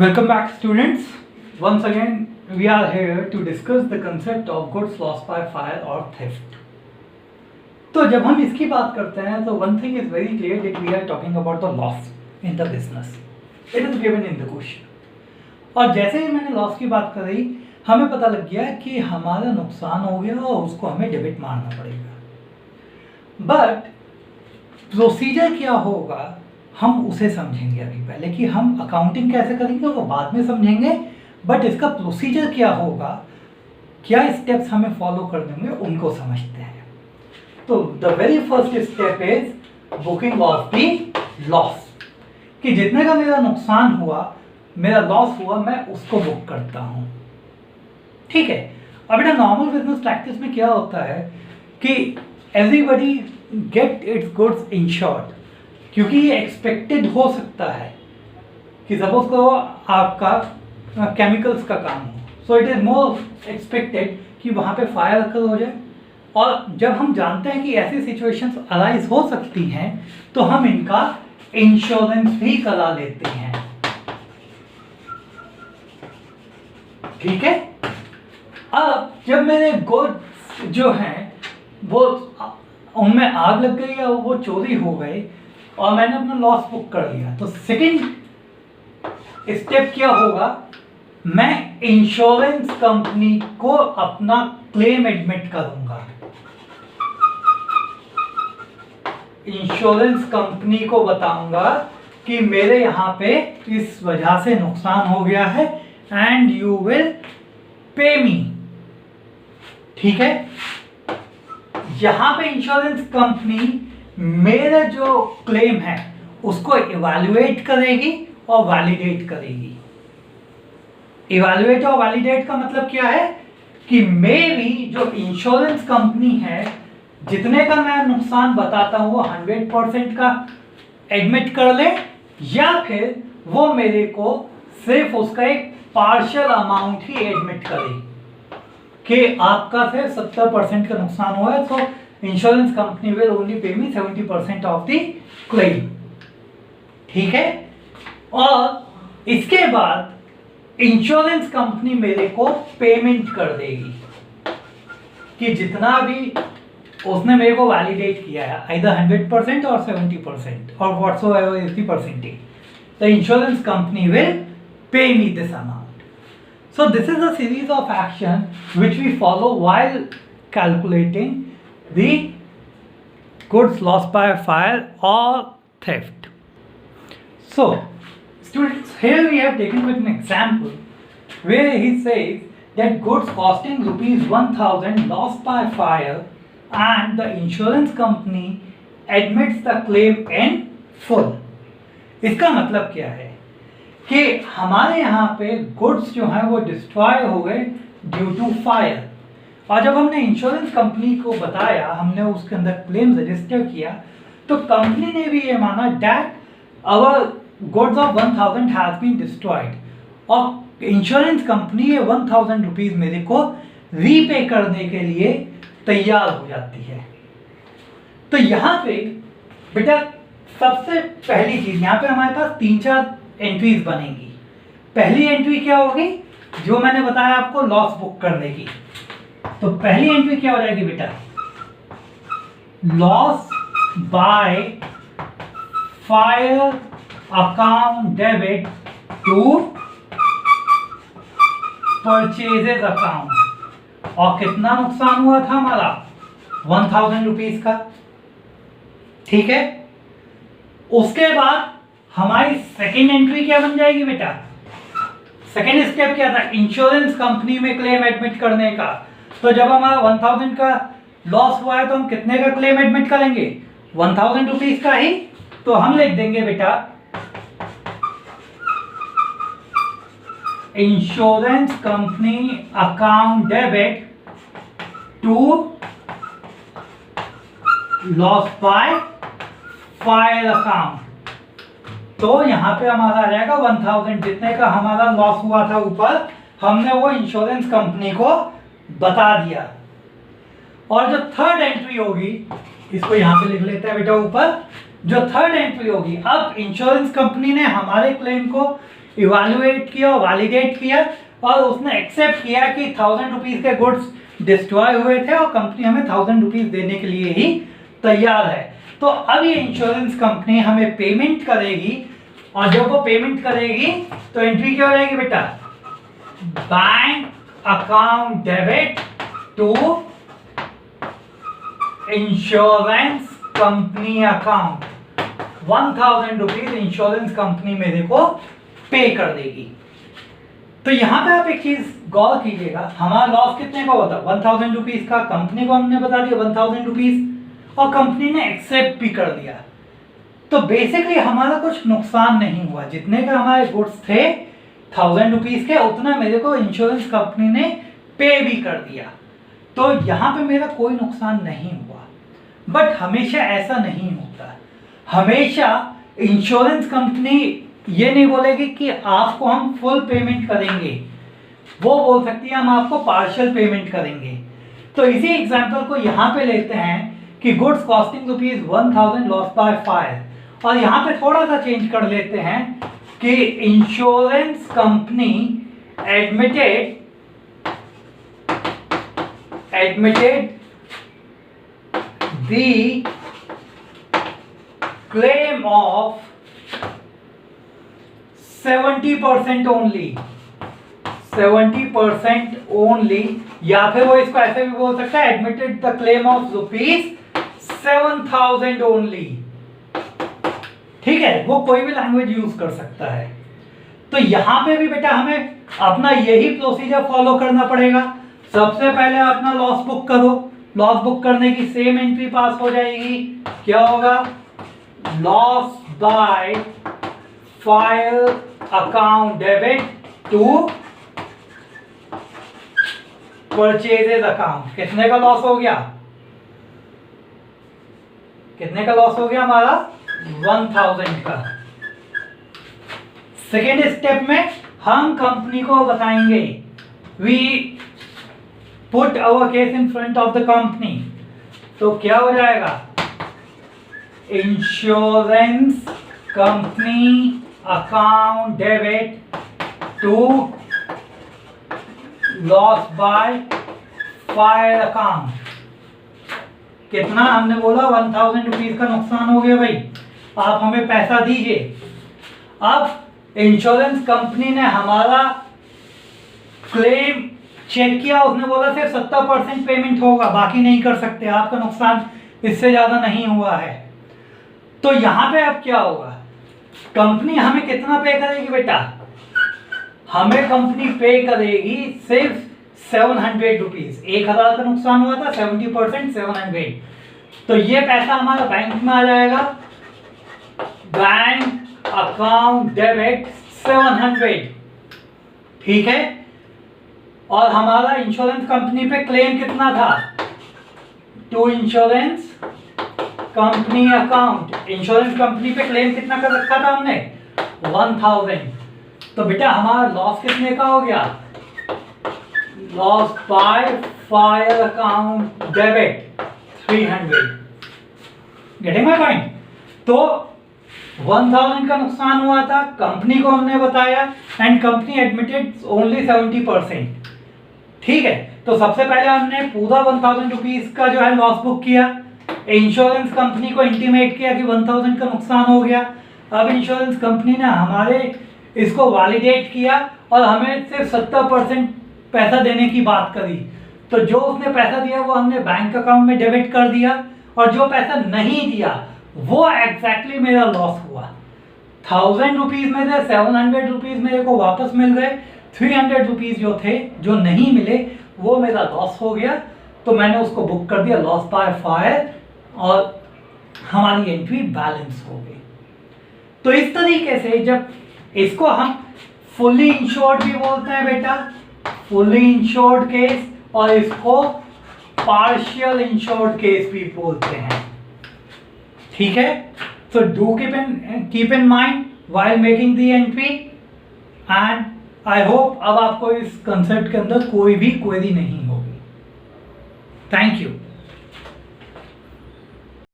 Welcome back, students. Once again, we are here to discuss the concept of goods lost by fire or theft. तो जब हम इसकी बात करते हैं तो one thing is very clear that we are talking about the loss in the business. It is given in the question. और जैसे ही मैंने लॉस की बात करी, हमें पता लग गया कि हमारा नुकसान हो गया और उसको हमें डेबिट मारना पड़ेगा. बट प्रोसीजर क्या होगा हम उसे समझेंगे अभी पहले कि हम अकाउंटिंग कैसे करेंगे वो बाद में समझेंगे. बट इसका प्रोसीजर क्या होगा, क्या स्टेप्स हमें फॉलो करने होंगे उनको समझते हैं. तो the very first step is booking of the loss. कि जितने का मेरा नुकसान हुआ, मेरा लॉस हुआ, मैं उसको बुक करता हूँ. ठीक है. अब बेटा नॉर्मल बिजनेस प्रैक्टिस में क्या होता है कि everybody get its goods insured, क्योंकि ये एक्सपेक्टेड हो सकता है कि सपोज करो आपका केमिकल्स का काम हो, so it is more expected कि वहाँ पे फायर अकर हो जाए. और जब हम जानते हैं कि ऐसी सिचुएशंस अराइज हो सकती हैं तो हम इनका इंश्योरेंस भी करा लेते हैं. ठीक है. अब जब मेरे गुड्स जो हैं वो उनमें आग लग गई या वो चोरी हो गई और मैंने अपना लॉस बुक कर लिया, तो सेकंड स्टेप क्या होगा, मैं इंश्योरेंस कंपनी को अपना क्लेम एडमिट करूंगा. इंश्योरेंस कंपनी को बताऊंगा कि मेरे यहाँ पे इस वजह से नुकसान हो गया है एंड यू विल पे मी. ठीक है. यहां पे इंश्योरेंस कंपनी मेरा जो क्लेम है उसको इवैल्यूएट करेगी और वैलिडेट करेगी. इवैल्यूएट और वैलिडेट का मतलब क्या है कि मेरी जो इंश्योरेंस कंपनी है, जितने का मैं नुकसान बताता हूं वो 100% का एडमिट कर ले, या फिर वो मेरे को सिर्फ उसका एक पार्शियल अमाउंट ही एडमिट करे कि आपका सिर्फ 70% का नुकसान हुआ है, तो insurance company will only pay me 70% of the claim. ठीक है. और इसके बाद इंश्योरेंस कंपनी मेरे को पेमेंट कर देगी कि जितना भी उसने मेरे को वैलिडेट किया है, आइदर 100% और 70% और whatsoever is the percentage, the insurance company will pay me this amount. So this is a series of action which we follow while calculating the goods lost by fire or theft. So students, here we have taken with an example where he says that goods costing rupees 1000 lost by fire and the insurance company admits the claim in full. इसका मतलब क्या है कि हमारे यहाँ पे goods जो हैं वो डिस्ट्रॉय हो गए ड्यू टू फायर. और जब हमने इंश्योरेंस कंपनी को बताया, हमने उसके अंदर क्लेम रजिस्टर किया, तो कंपनी ने भी ये माना that our goods of 1000 has been destroyed, और इंश्योरेंस कंपनी ये 1000 रुपीज मेरे को रीपे करने के लिए तैयार हो जाती है. तो यहाँ पे बेटा सबसे पहली चीज, यहाँ पे हमारे पास 3-4 एंट्रीज बनेगी. पहली एंट्री क्या होगी, जो मैंने बताया आपको लॉस बुक करने की. तो पहली एंट्री क्या हो जाएगी बेटा, loss by fire account debit to purchases account. और कितना नुकसान हुआ था हमारा, 1000 रुपीज का. ठीक है. उसके बाद हमारी सेकेंड एंट्री क्या बन जाएगी बेटा, सेकेंड स्टेप क्या था, इंश्योरेंस कंपनी में क्लेम एडमिट करने का. तो जब हमारा 1000 का लॉस हुआ है तो हम कितने का क्लेम एडमिट करेंगे, 1000 रुपीज का ही. तो हम लिख देंगे बेटा insurance company account debit to loss by fire account. तो यहाँ पे हमारा आ जाएगा 1000, जितने का हमारा लॉस हुआ था ऊपर, हमने वो इंश्योरेंस कंपनी को बता दिया. और जो थर्ड एंट्री होगी, इसको यहाँ पे लिख लेते हैं बेटा ऊपर, जो थर्ड एंट्री होगी, अब इंश्योरेंस कंपनी ने हमारे क्लेम को इवैल्यूएट किया और वैलिडेट किया और उसने एक्सेप्ट किया कि 1000 रुपीज के गुड्स डिस्ट्रॉय हुए थे और कंपनी हमें 1000 रुपीज देने के लिए ही तैयार है। तो अब ये इंश्योरेंस कंपनी हमें पेमेंट करेगी और जब वो पेमेंट करेगी तो एंट्री क्या हो जाएगी बेटा, bank account debit to insurance company account. 1000 rupees insurance company मेरे को पे कर देगी। तो यहां पे आप एक चीज गौर कीजिएगा, हमारा लॉस कितने का होता है 1000 रुपीज का, कंपनी को हमने बता दिया 1000 रुपीज और कंपनी ने एक्सेप्ट भी कर दिया। तो बेसिकली हमारा कुछ नुकसान नहीं हुआ, जितने का हमारे गुड्स थे 1000 रुपीज के उतना मेरे को इंश्योरेंस कंपनी ने पे भी कर दिया। तो यहाँ पे मेरा कोई नुकसान नहीं हुआ। बट हमेशा ऐसा नहीं होता, हमेशा इंश्योरेंस कंपनी ये नहीं बोलेगी कि आपको हम फुल पेमेंट करेंगे, वो बोल सकती है हम आपको पार्शियल पेमेंट करेंगे। तो इसी एग्जांपल को यहाँ पे लेते हैं कि goods costing rupees 1000 loss by fire, और यहाँ पे थोड़ा सा चेंज कर लेते हैं कि insurance company admitted the claim of 70% only, या फिर वो इसको ऐसे भी बोल सकता है admitted the claim of ₹7000 only. ठीक है, वो कोई भी लैंग्वेज यूज कर सकता है। तो यहां पे भी बेटा हमें अपना यही प्रोसीजर फॉलो करना पड़ेगा। सबसे पहले अपना लॉस बुक करो, लॉस बुक करने की सेम एंट्री पास हो जाएगी। क्या होगा, loss by file account debit to purchases account. कितने का लॉस हो गया, कितने का लॉस हो गया हमारा 1000 का। सेकेंड स्टेप में हम कंपनी को बताएंगे, we put our case in front of the company. तो क्या हो जाएगा, insurance company account debit to loss by fire account. कितना हमने बोला 1000 रुपीज का नुकसान हो गया भाई, आप हमें पैसा दीजिए। अब इंश्योरेंस कंपनी ने हमारा क्लेम चेक किया, उसने बोला सिर्फ 70% पेमेंट होगा, बाकी नहीं कर सकते, आपका नुकसान इससे ज्यादा नहीं हुआ है। तो यहां पे अब क्या होगा, कंपनी हमें कितना पे करेगी बेटा, हमें कंपनी पे करेगी सिर्फ 700 रुपीज। 1000 का नुकसान हुआ था, 70% 700। तो ये पैसा हमारा बैंक में आ जाएगा, बैंक अकाउंट डेबिट 700। ठीक है, और हमारा इंश्योरेंस कंपनी पे क्लेम कितना था, to insurance company account. Insurance company पे क्लेम कितना कर रखा था हमने 1000। तो बेटा हमारा लॉस कितने का हो गया, loss by fire account debit 300। Getting my point. तो 1000 का नुकसान हुआ था, कंपनी को हमने बताया एंड कंपनी एडमिटेड ओनली 70%। ठीक है, तो सबसे पहले हमने पूरा 1000 रुपीज का जो है लॉस बुक किया, इंश्योरेंस कंपनी को इंटीमेट किया कि 1000 का नुकसान हो गया। अब इंश्योरेंस कंपनी ने हमारे इसको वैलिडेट किया और हमें सिर्फ 70% पैसा देने की बात करी। तो जो उसने पैसा दिया वो हमने बैंक अकाउंट में डेबिट कर दिया, और जो पैसा नहीं दिया वो एग्जैक्टली मेरा लॉस हुआ। 1000 रुपीज में से 700 रुपीज मेरे को वापस मिल गए, 300 रुपीज जो थे जो नहीं मिले वो मेरा लॉस हो गया। तो मैंने उसको बुक कर दिया लॉस बाय फायर और हमारी एंट्री बैलेंस हो गई। तो इस तरीके से जब इसको हम फुल्ली इंश्योर्ड भी बोलते हैं बेटा, फुल्ली इंश्योर्ड केस, और इसको पार्शियल इंश्योर्ड केस भी बोलते हैं। ठीक है, so do keep in mind while making the entry, and I hope अब आपको इस कंसेप्ट के अंदर कोई भी क्वेरी नहीं होगी। Thank you.